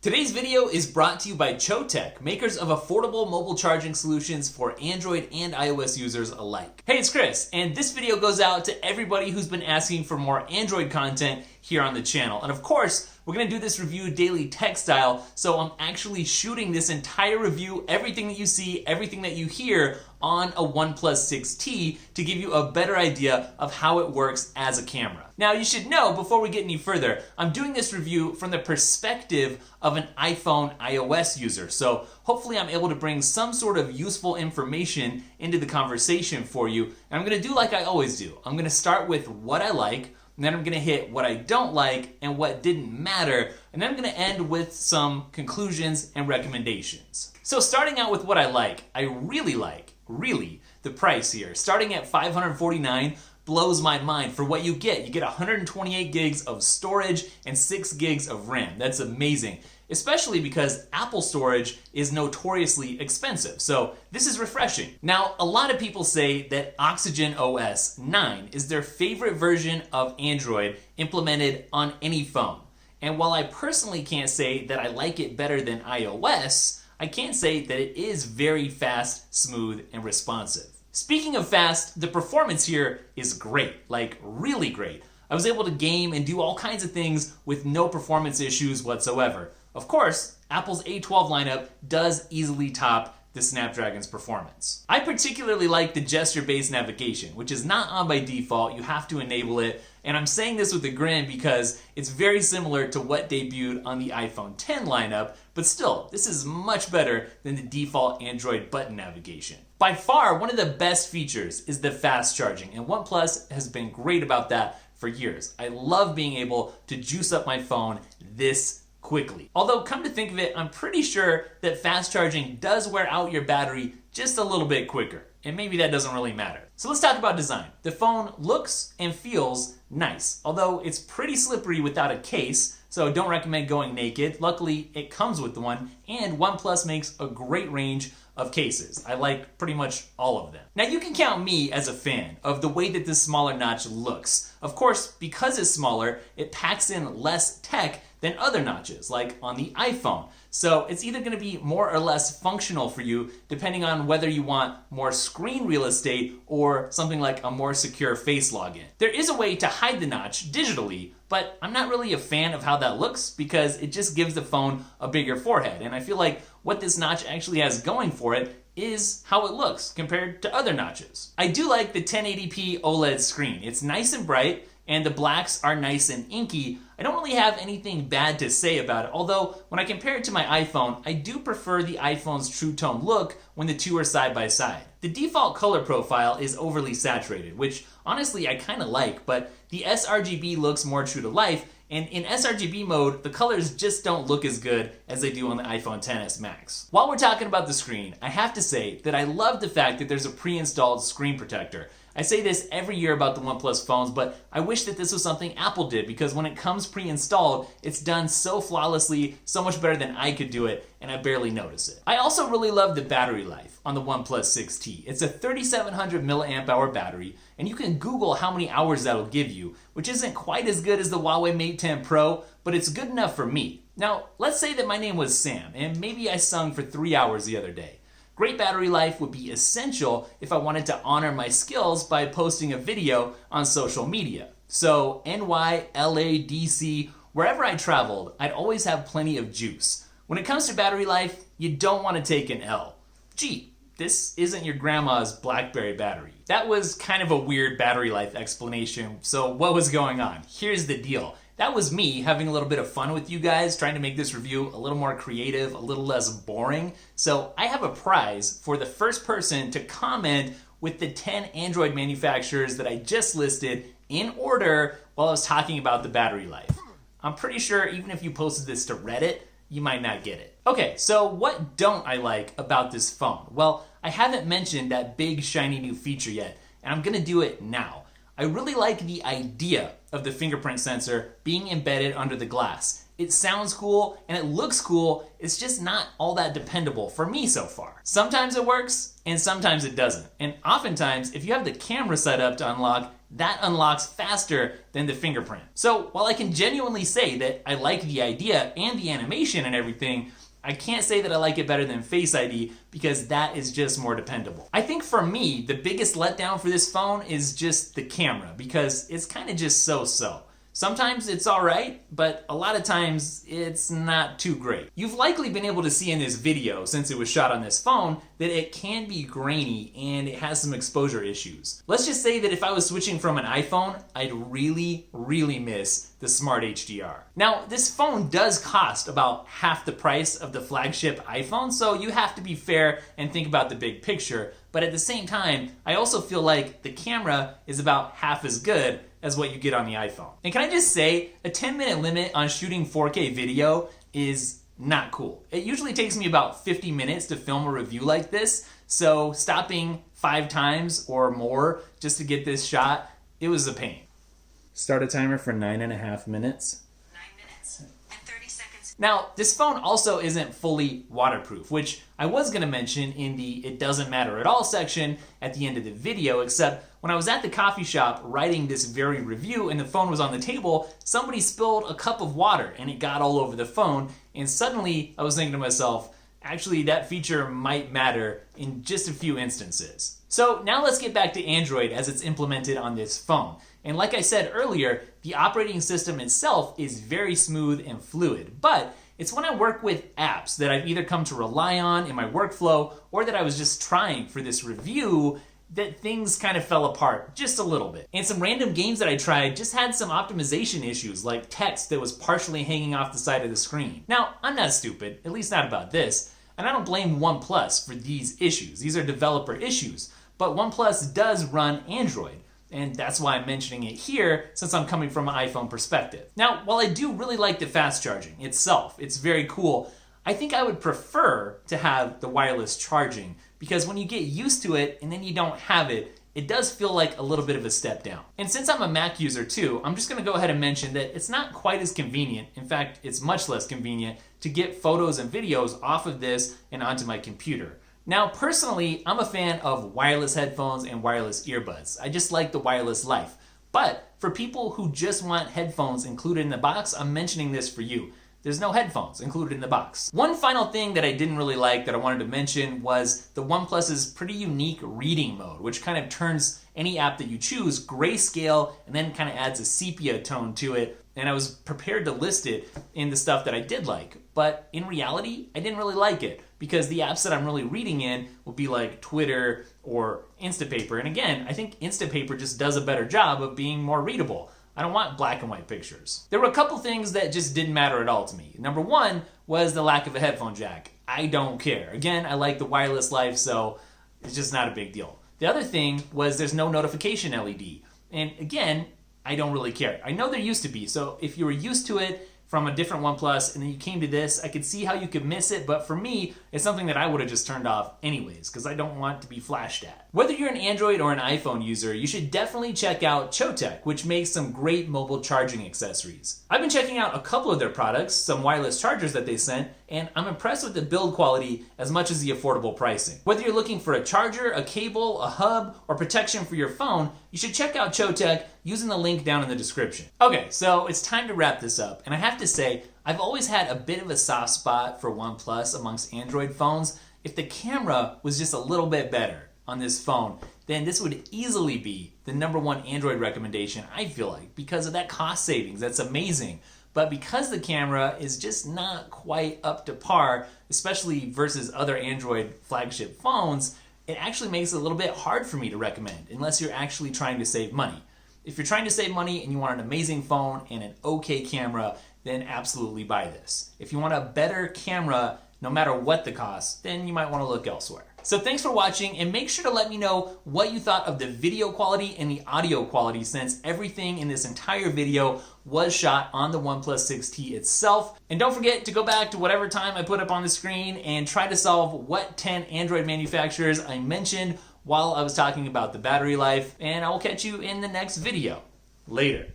Today's video is brought to you by CHOETECH, makers of affordable mobile charging solutions for Android and iOS users alike. Hey, it's Chris, and this video goes out to everybody who's been asking for more Android content here on the channel. And of course, we're gonna do this review daily tech style, so I'm actually shooting this entire review, everything that you see, everything that you hear, on a OnePlus 6T to give you a better idea of how it works as a camera. Now, you should know, before we get any further, I'm doing this review from the perspective of an iPhone iOS user, so hopefully I'm able to bring some sort of useful information into the conversation for you, and I'm gonna do like I always do. I'm gonna start with what I like, and then I'm gonna hit what I don't like and what didn't matter, and then I'm gonna end with some conclusions and recommendations. So starting out with what I like, I really like, the price here. Starting at $549 blows my mind for what you get. You get 128 gigs of storage and 6 gigs of RAM. That's amazing, especially because Apple storage is notoriously expensive. So this is refreshing. Now, a lot of people say that Oxygen OS 9 is their favorite version of Android implemented on any phone. And while I personally can't say that I like it better than iOS, I can say that it is very fast, smooth, and responsive. Speaking of fast, the performance here is great, like really great. I was able to game and do all kinds of things with no performance issues whatsoever. Of course, Apple's A12 lineup does easily top the Snapdragon's performance. I particularly like the gesture-based navigation, which is not on by default. You have to enable it. And I'm saying this with a grin because it's very similar to what debuted on the iPhone X lineup, but still, this is much better than the default Android button navigation. By far, one of the best features is the fast charging, and OnePlus has been great about that for years. I love being able to juice up my phone this quickly. Although, come to think of it, I'm pretty sure that fast charging does wear out your battery just a little bit quicker, and maybe that doesn't really matter. So let's talk about design. The phone looks and feels nice, although it's pretty slippery without a case, so don't recommend going naked. Luckily, it comes with one, and OnePlus makes a great range of cases. I like pretty much all of them. Now, you can count me as a fan of the way that this smaller notch looks. Of course, because it's smaller, it packs in less tech than other notches, like on the iPhone. So it's either gonna be more or less functional for you, depending on whether you want more screen real estate or something like a more secure face login. There is a way to hide the notch digitally, but I'm not really a fan of how that looks because it just gives the phone a bigger forehead. And I feel like what this notch actually has going for it is how it looks compared to other notches. I do like the 1080p OLED screen. It's nice and bright, and the blacks are nice and inky. I don't really have anything bad to say about it, although when I compare it to my iPhone, I do prefer the iPhone's True Tone look when the two are side by side. The default color profile is overly saturated, which honestly I kind of like, but the sRGB looks more true to life, and in sRGB mode, the colors just don't look as good as they do on the iPhone XS Max. While we're talking about the screen, I have to say that I love the fact that there's a pre-installed screen protector. I say this every year about the OnePlus phones, but I wish that this was something Apple did because when it comes pre-installed, it's done so flawlessly, so much better than I could do it, and I barely notice it. I also really love the battery life on the OnePlus 6T. It's a 3700 milliamp hour battery, and you can Google how many hours that'll give you, which isn't quite as good as the Huawei Mate 10 Pro, but it's good enough for me. Now, let's say that my name was Sam, and maybe I sung for 3 hours the other day. Great battery life would be essential if I wanted to honor my skills by posting a video on social media. So NY, LA, DC, wherever I traveled, I'd always have plenty of juice. When it comes to battery life, you don't want to take an L. Gee, this isn't your grandma's BlackBerry battery. That was kind of a weird battery life explanation, so what was going on? Here's the deal. That was me having a little bit of fun with you guys, trying to make this review a little more creative, a little less boring. So I have a prize for the first person to comment with the 10 Android manufacturers that I just listed in order while I was talking about the battery life. I'm pretty sure even if you posted this to Reddit, you might not get it. Okay, so what don't I like about this phone? Well, I haven't mentioned that big shiny new feature yet, and I'm gonna do it now. I really like the idea of the fingerprint sensor being embedded under the glass. It sounds cool and it looks cool, it's just not all that dependable for me so far. Sometimes it works and sometimes it doesn't. And oftentimes, if you have the camera set up to unlock, that unlocks faster than the fingerprint. So while I can genuinely say that I like the idea and the animation and everything, I can't say that I like it better than Face ID because that is just more dependable. I think for me, the biggest letdown for this phone is just the camera because it's kind of just so-so. Sometimes it's alright, but a lot of times it's not too great. You've likely been able to see in this video, since it was shot on this phone, that it can be grainy and it has some exposure issues. Let's just say that if I was switching from an iPhone, I'd really miss the Smart HDR. Now, this phone does cost about half the price of the flagship iPhone, so you have to be fair and think about the big picture, but at the same time, I also feel like the camera is about half as good as what you get on the iPhone. And can I just say, a 10-minute limit on shooting 4K video is not cool. It usually takes me about 50 minutes to film a review like this, so stopping 5 times or more just to get this shot, it was a pain. Start a timer for 9.5 minutes. 9 minutes and 30 seconds. Now, this phone also isn't fully waterproof, which I was gonna mention in the "it doesn't matter at all" section at the end of the video, except when I was at the coffee shop writing this very review and the phone was on the table, somebody spilled a cup of water and it got all over the phone, and suddenly I was thinking to myself, actually that feature might matter in just a few instances. So now let's get back to Android as it's implemented on this phone. And like I said earlier, the operating system itself is very smooth and fluid, but it's when I work with apps that I've either come to rely on in my workflow or that I was just trying for this review that things kind of fell apart just a little bit. And some random games that I tried just had some optimization issues, like text that was partially hanging off the side of the screen. Now, I'm not stupid, at least not about this, and I don't blame OnePlus for these issues. These are developer issues, but OnePlus does run Android, and that's why I'm mentioning it here since I'm coming from an iPhone perspective. Now, while I do really like the fast charging itself, it's very cool, I think I would prefer to have the wireless charging because when you get used to it and then you don't have it, it does feel like a little bit of a step down. And since I'm a Mac user too, I'm just gonna go ahead and mention that it's not quite as convenient, in fact, it's much less convenient to get photos and videos off of this and onto my computer. Now, personally, I'm a fan of wireless headphones and wireless earbuds. I just like the wireless life. But for people who just want headphones included in the box, I'm mentioning this for you. There's no headphones included in the box. One final thing that I didn't really like that I wanted to mention was the OnePlus's pretty unique reading mode, which kind of turns any app that you choose grayscale and then kind of adds a sepia tone to it. And I was prepared to list it in the stuff that I did like, but in reality, I didn't really like it because the apps that I'm really reading in would be like Twitter or Instapaper. And again, I think Instapaper just does a better job of being more readable. I don't want black and white pictures. There were a couple things that just didn't matter at all to me. Number one was the lack of a headphone jack. I don't care. Again, I like the wireless life, so it's just not a big deal. The other thing was there's no notification LED. And again, I don't really care. I know there used to be, so if you were used to it from a different OnePlus and then you came to this, I could see how you could miss it, but for me, it's something that I would have just turned off anyways, because I don't want to be flashed at. Whether you're an Android or an iPhone user, you should definitely check out CHOETECH, which makes some great mobile charging accessories. I've been checking out a couple of their products, some wireless chargers that they sent, and I'm impressed with the build quality as much as the affordable pricing. Whether you're looking for a charger, a cable, a hub, or protection for your phone, you should check out CHOETECH using the link down in the description. Okay, so it's time to wrap this up, and I have to say, I've always had a bit of a soft spot for OnePlus amongst Android phones. If the camera was just a little bit better on this phone, then this would easily be the #1 Android recommendation, I feel like, because of that cost savings. That's amazing. But because the camera is just not quite up to par, especially versus other Android flagship phones, it actually makes it a little bit hard for me to recommend unless you're actually trying to save money. If you're trying to save money and you want an amazing phone and an okay camera, then absolutely buy this. If you want a better camera, no matter what the cost, then you might want to look elsewhere. So thanks for watching, and make sure to let me know what you thought of the video quality and the audio quality, since everything in this entire video was shot on the OnePlus 6T itself. And don't forget to go back to whatever time I put up on the screen and try to solve what 10 Android manufacturers I mentioned while I was talking about the battery life, and I will catch you in the next video. Later.